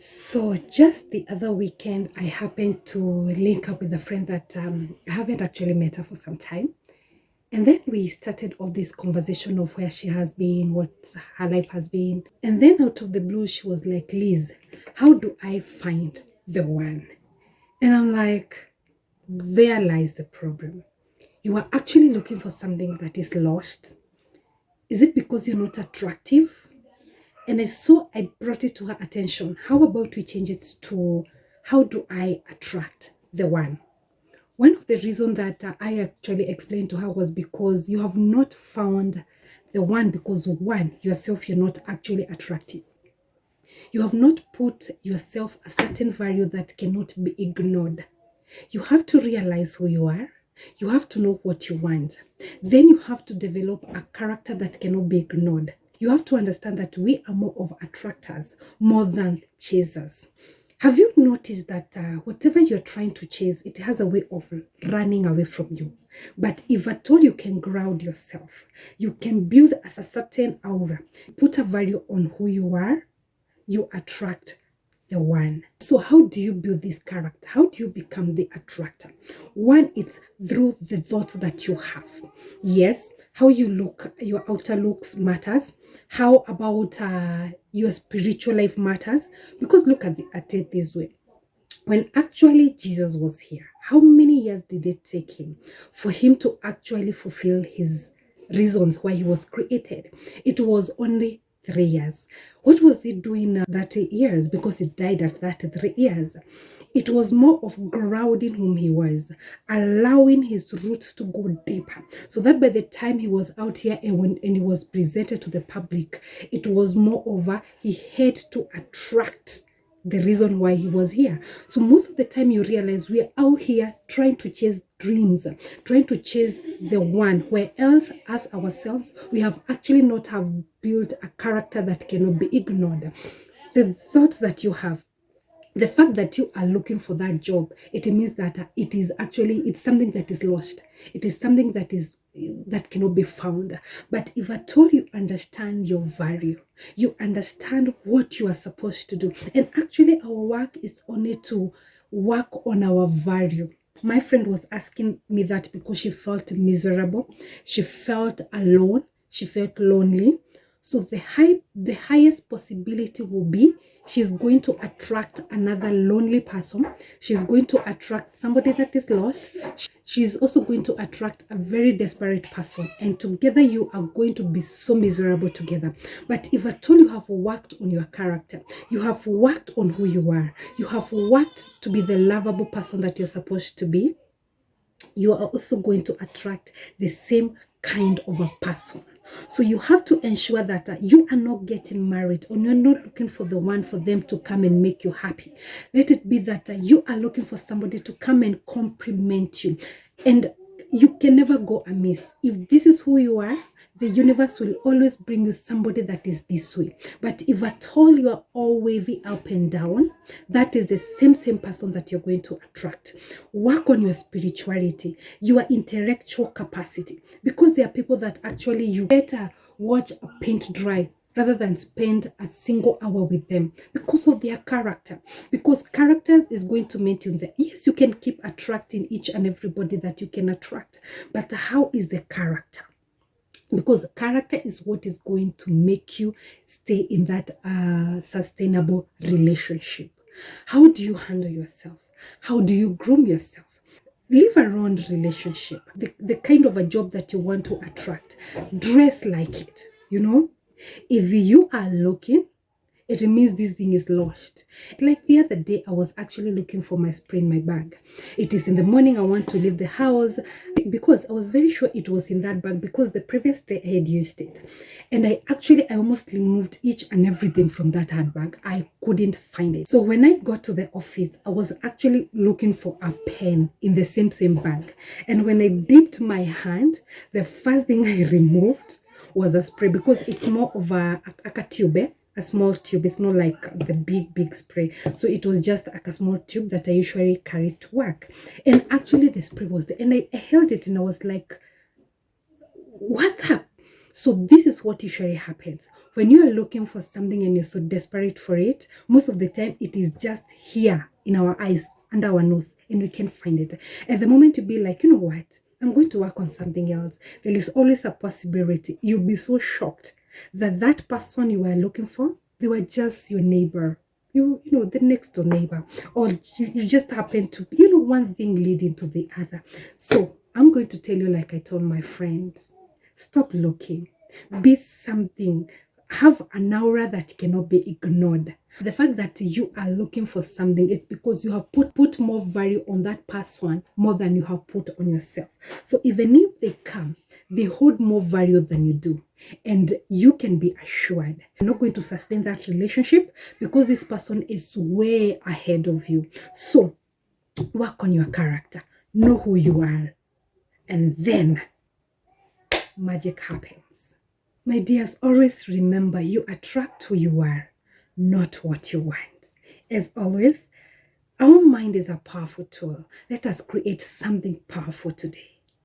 So just the other weekend, I happened to link up with a friend that I haven't actually met her for some time. And then we started off this conversation of where she has been, what her life has been. And then out of the blue, she was like, Liz, how do I find the one? And I'm like, there lies the problem. You are actually looking for something that is lost. Is it because you're not attractive? And so I brought it to her attention. How about we change it to how do I attract the one? One of the reasons that I actually explained to her was because you have not found the one because one, yourself, you're not actually attractive. You have not put yourself a certain value that cannot be ignored. You have to realize who you are. You have to know what you want. Then you have to develop a character that cannot be ignored. You have to understand that we are more of attractors more than chasers. Have you noticed that whatever you're trying to chase, it has a way of running away from you? But if at all you can ground yourself, you can build a certain aura, put a value on who you are, you attract the one. So how do you build this character? How do you become the attractor? One, it's through the thoughts that you have. Yes, how you look, your outer looks matters. How about your spiritual life matters? Because look at it this way. When actually Jesus was here, how many years did it take him for him to actually fulfill his reasons why he was created? It was only 3 years. What was he doing 30 years? Because he died at 33 years. It was more of grounding whom he was, allowing his roots to go deeper, so that by the time he was out here and he was presented to the public, it was more over he had to attract the reason why he was here. So most of the time you realize we are out here trying to chase dreams, trying to chase the one, where else as ourselves, we have actually not have built a character that cannot be ignored. The thoughts that you have, the fact that you are looking for that job, it means that it is actually, it's something that is lost. It is something that cannot be found. But if at all you understand your value, you understand what you are supposed to do, and actually our work is only to work on our value. My friend was asking me that because she felt miserable, she felt alone, she felt lonely. So the highest possibility will be she's going to attract another lonely person. She's going to attract somebody that is lost. She's also going to attract a very desperate person. And together you are going to be so miserable together. But if at all you have worked on your character, you have worked on who you are, you have worked to be the lovable person that you're supposed to be, you are also going to attract the same kind of a person. So you have to ensure that you are not getting married, or you're not looking for the one for them to come and make you happy. Let it be that you are looking for somebody to come and compliment you. And you can never go amiss. If this is who you are, the universe will always bring you somebody that is this way. But if at all you are all wavy up and down, that is the same person that you're going to attract. Work on your spirituality, your intellectual capacity, because there are people that actually you better watch a paint dry rather than spend a single hour with them because of their character. Because character is going to maintain the, yes, you can keep attracting each and everybody that you can attract, but how is the character? Because character is what is going to make you stay in that sustainable relationship. How do you handle yourself? How do you groom yourself? Live around relationship, the kind of a job that you want to attract. Dress like it, you know. If you are looking, it means this thing is lost. Like the other day, I was actually looking for my spray in my bag. It is in the morning, I want to leave the house because I was very sure it was in that bag because the previous day I had used it. And I almost removed each and everything from that handbag. I couldn't find it. So when I got to the office, I was actually looking for a pen in the same bag. And when I dipped my hand, the first thing I removed was a spray because it's more of a tube, a small tube. It's not like the big spray. So it was just like a small tube that I usually carry to work. And actually the spray was there. And I held it and I was like, what's up? So this is what usually happens. When you are looking for something and you're so desperate for it, most of the time it is just here in our eyes and our nose, and we can't find it. At the moment you be like, you know what? I'm going to work on something else. There is always a possibility. You'll be so shocked that that person you were looking for, they were just your neighbor. You know, the next door neighbor. Or you just happen to, one thing leading to the other. So I'm going to tell you, like I told my friends, stop looking. Be something. Have an aura that cannot be ignored. The fact that you are looking for something, it's because you have put more value on that person more than you have put on yourself. So even if they come, they hold more value than you do. And you can be assured you're not going to sustain that relationship because this person is way ahead of you. So work on your character. Know who you are. And then magic happens. My dears, always remember you attract who you are, not what you want. As always, our mind is a powerful tool. Let us create something powerful today.